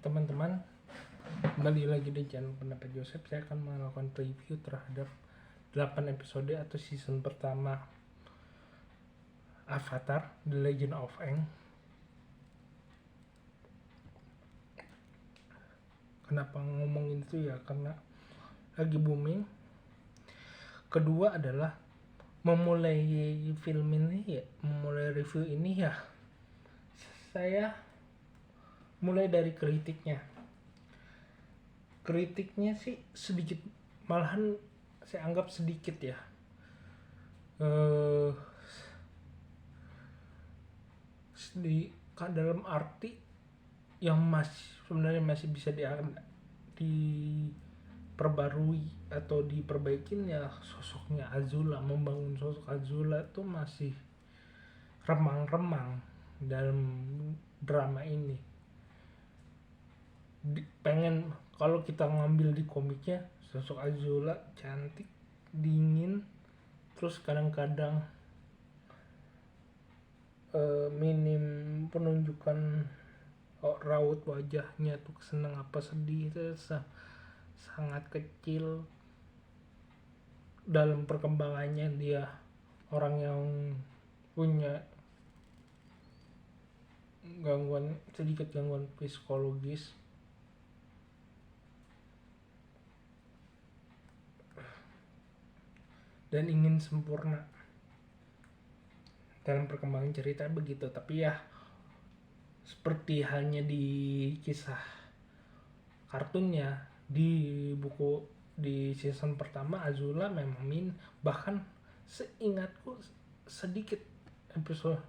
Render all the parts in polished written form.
teman-teman, kembali lagi di channel Pendapat Joseph. Saya akan melakukan review terhadap 8 episode atau season pertama Avatar The Legend of Aang. Kenapa ngomongin itu ya, karena lagi booming. Kedua adalah memulai film ini ya, memulai review ini ya, saya mulai dari kritiknya sih sedikit, malahan saya anggap sedikit ya, dalam arti yang sebenarnya masih bisa diperbarui atau diperbaikin ya. Sosoknya Azula, membangun sosok Azula tuh masih remang-remang dalam drama ini. Pengen kalau kita ngambil di komiknya, sosok Azula cantik, dingin, terus kadang-kadang minim penunjukan raut wajahnya tuh senang apa sedih, itu sangat kecil. Dalam perkembangannya dia orang yang punya sedikit gangguan psikologis, dan ingin sempurna dalam perkembangan cerita begitu. Tapi ya seperti halnya di kisah kartunnya, di buku di season pertama Azula memang bahkan seingatku sedikit episode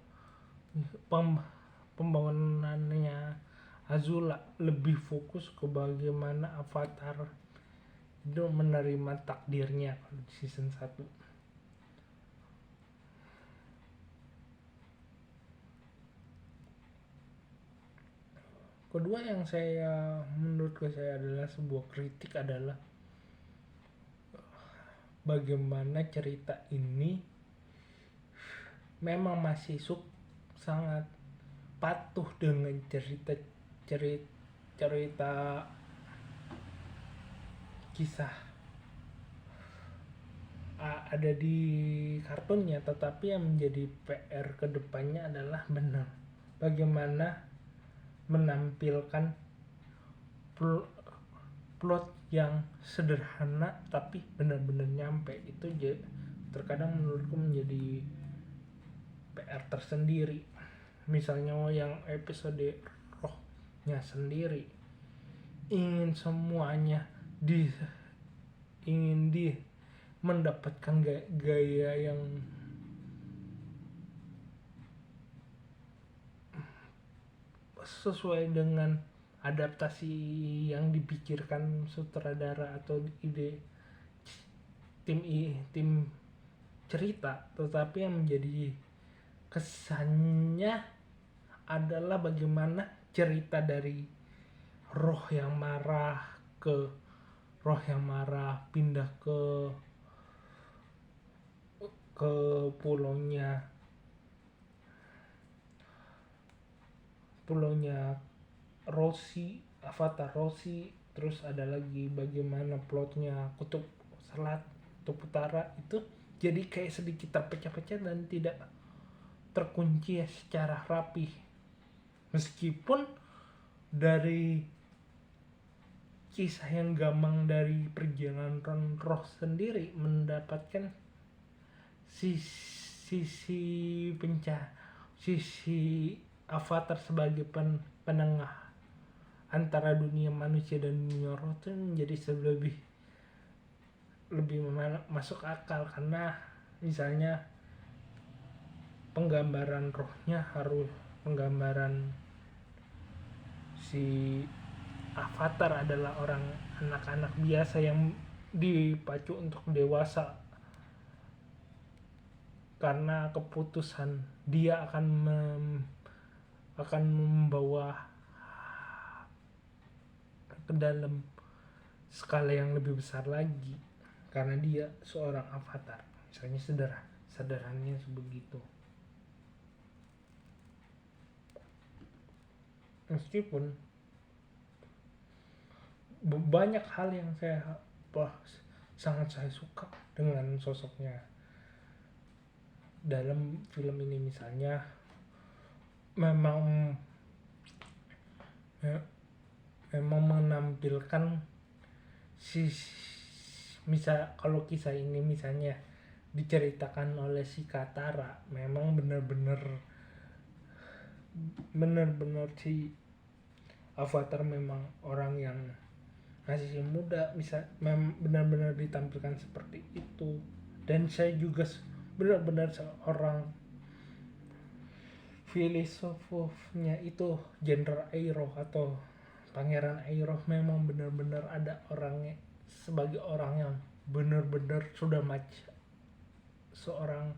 pembangunannya Azula lebih fokus ke bagaimana Avatar itu menerima takdirnya di season 1. Kedua yang menurut saya adalah sebuah kritik adalah bagaimana cerita ini memang masih sangat patuh dengan cerita kisah ada di kartunnya, tetapi yang menjadi PR kedepannya adalah benar bagaimana menampilkan plot yang sederhana tapi benar-benar nyampe. Itu terkadang menurutku menjadi PR tersendiri. Misalnya yang episode rohnya sendiri, ingin semuanya mendapatkan gaya yang sesuai dengan adaptasi yang dipikirkan sutradara atau ide tim cerita, tetapi yang menjadi kesannya adalah bagaimana cerita dari roh yang marah pindah ke pulaunya Roshi, Avatar Roshi. Terus ada lagi bagaimana plotnya Kutub Utara itu jadi kayak sedikit terpecah-pecah dan tidak terkunci secara rapi, meskipun dari kisah yang gamang dari perjalanan roh sendiri mendapatkan sisi Avatar sebagai penengah antara dunia manusia dan dunia roh itu menjadi lebih masuk akal, karena misalnya penggambaran rohnya harus penggambaran si Avatar adalah anak-anak biasa yang dipacu untuk dewasa karena keputusan dia akan membawa ke dalam skala yang lebih besar lagi karena dia seorang avatar. Misalnya sederhananya sebegitu. Meskipun banyak hal yang sangat saya suka dengan sosoknya dalam film ini. Misalnya memang memang menampilkan si misal kalau kisah ini misalnya diceritakan oleh si Katara, memang benar-benar si Avatar memang orang yang masih muda, bisa benar-benar ditampilkan seperti itu. Dan saya juga benar-benar seorang filosofnya itu Jenderal Airo atau Pangeran Airo, memang benar-benar ada orangnya sebagai orang yang benar-benar sudah seorang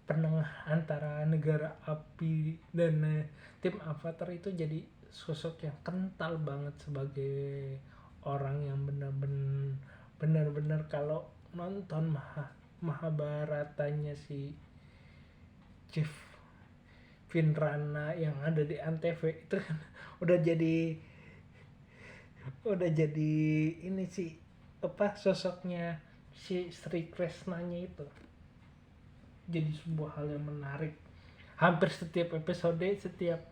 penengah antara negara api dan tim Avatar. itu jadi sosok yang kental banget sebagai orang yang benar-benar kalau nonton Mahabharatanya si Chief Vinrana yang ada di Antv itu kan udah jadi ini sih sosoknya si Sri Kresnanya itu jadi sebuah hal yang menarik. Hampir setiap episode, setiap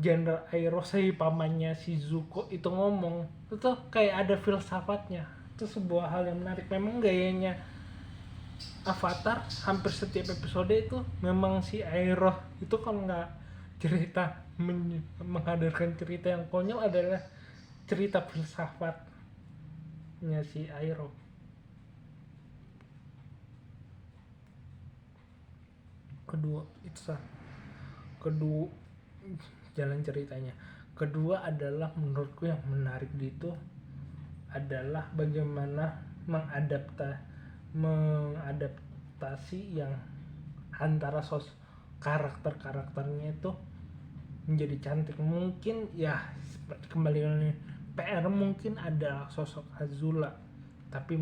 Jenderal Airo pamannya si Zuko itu ngomong, itu kayak ada filsafatnya. Itu sebuah hal yang menarik. Memang gayanya Avatar hampir setiap episode itu memang si Airo itu kalau nggak cerita menghadirkan cerita yang konyol adalah cerita filsafatnya si Airo. Kedua jalan ceritanya. Kedua adalah menurutku yang menarik di itu adalah bagaimana mengadaptasi yang antara karakternya itu menjadi cantik. Mungkin ya kembali lagi PR mungkin ada sosok Azula, tapi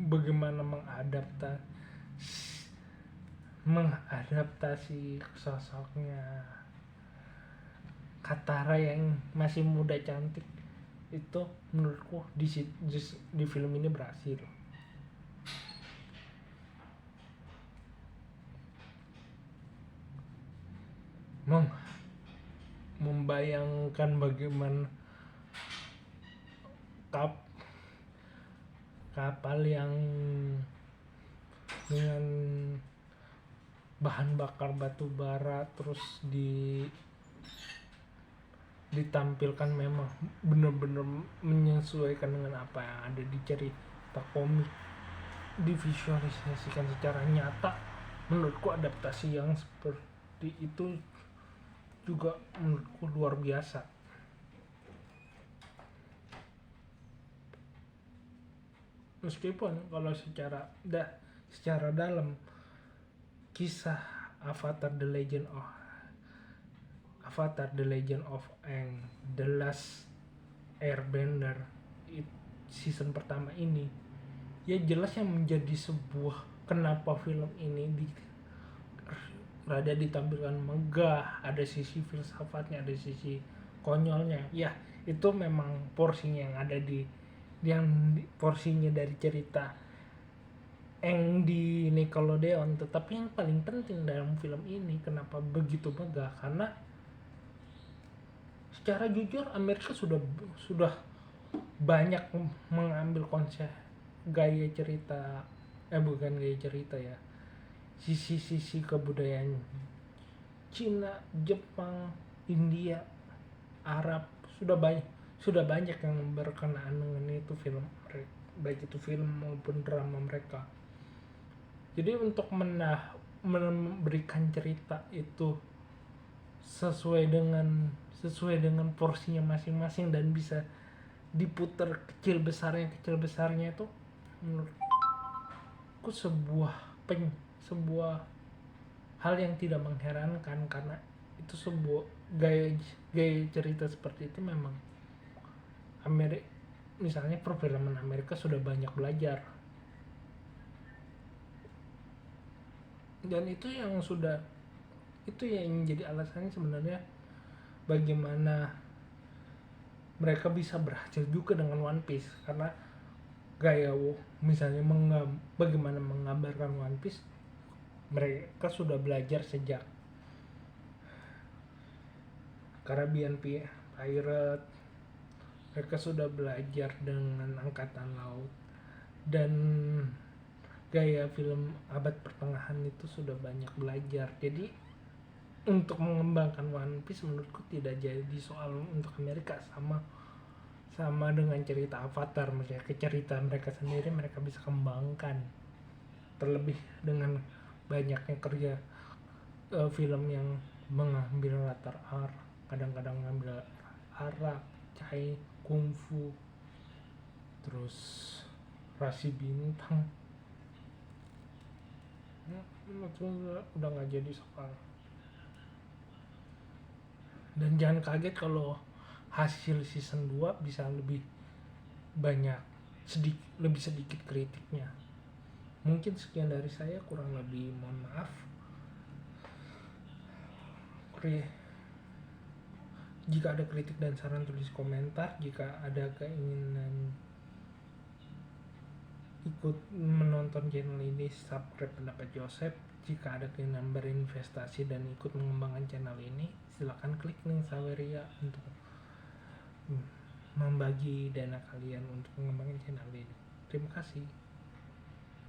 bagaimana mengadaptasi sosoknya Katara yang masih muda cantik itu menurutku di film ini berhasil. Membayangkan bagaimana kapal yang dengan bahan bakar batu bara terus ditampilkan memang benar-benar menyesuaikan dengan apa yang ada di cerita komik, divisualisasikan secara nyata. Menurutku adaptasi yang seperti itu juga menurutku luar biasa. Meskipun kalau secara dalam kisah Avatar The Legend of Aang, The Last Airbender season pertama ini, ya jelas yang menjadi sebuah kenapa film ini rada ditampilkan megah, ada sisi filsafatnya, ada sisi konyolnya. Ya itu memang porsinya yang ada porsinya dari cerita Aang di Nickelodeon. Tetapi yang paling penting dalam film ini kenapa begitu megah, karena secara jujur Amerika sudah banyak mengambil konsep sisi kebudayaan Cina, Jepang, India, Arab, sudah banyak yang berkenaan dengan itu film, baik itu film maupun drama mereka. Jadi untuk memberikan cerita itu sesuai dengan porsinya masing-masing dan bisa diputar kecil besarnya itu menurutku sebuah hal yang tidak mengherankan, karena itu sebuah gaya cerita seperti itu memang misalnya perfilman Amerika sudah banyak belajar, dan itu yang jadi alasannya sebenarnya bagaimana mereka bisa berhasil juga dengan One Piece karena gaya misalnya bagaimana menggambarkan One Piece mereka sudah belajar sejak Caribbean Pirate, mereka sudah belajar dengan Angkatan Laut, dan gaya film abad pertengahan itu sudah banyak belajar. Jadi untuk mengembangkan One Piece menurutku tidak jadi soal untuk Amerika, sama dengan cerita Avatar, mereka cerita mereka sendiri mereka bisa kembangkan, terlebih dengan banyaknya kerja film yang mengambil latar kadang-kadang mengambil Arab, Cai, Kungfu, terus rasi bintang, itu udah nggak jadi soal. Dan jangan kaget kalau hasil season 2 bisa lebih banyak, lebih sedikit kritiknya. Mungkin sekian dari saya, kurang lebih mohon maaf. Jika ada kritik dan saran tulis komentar. Jika ada keinginan ikut menonton channel ini, subscribe Pendapat Joseph. Jika ada keinginan berinvestasi dan ikut mengembangkan channel ini, silakan klik link Saweria untuk membagi dana kalian untuk mengembangkan channel ini. Terima kasih.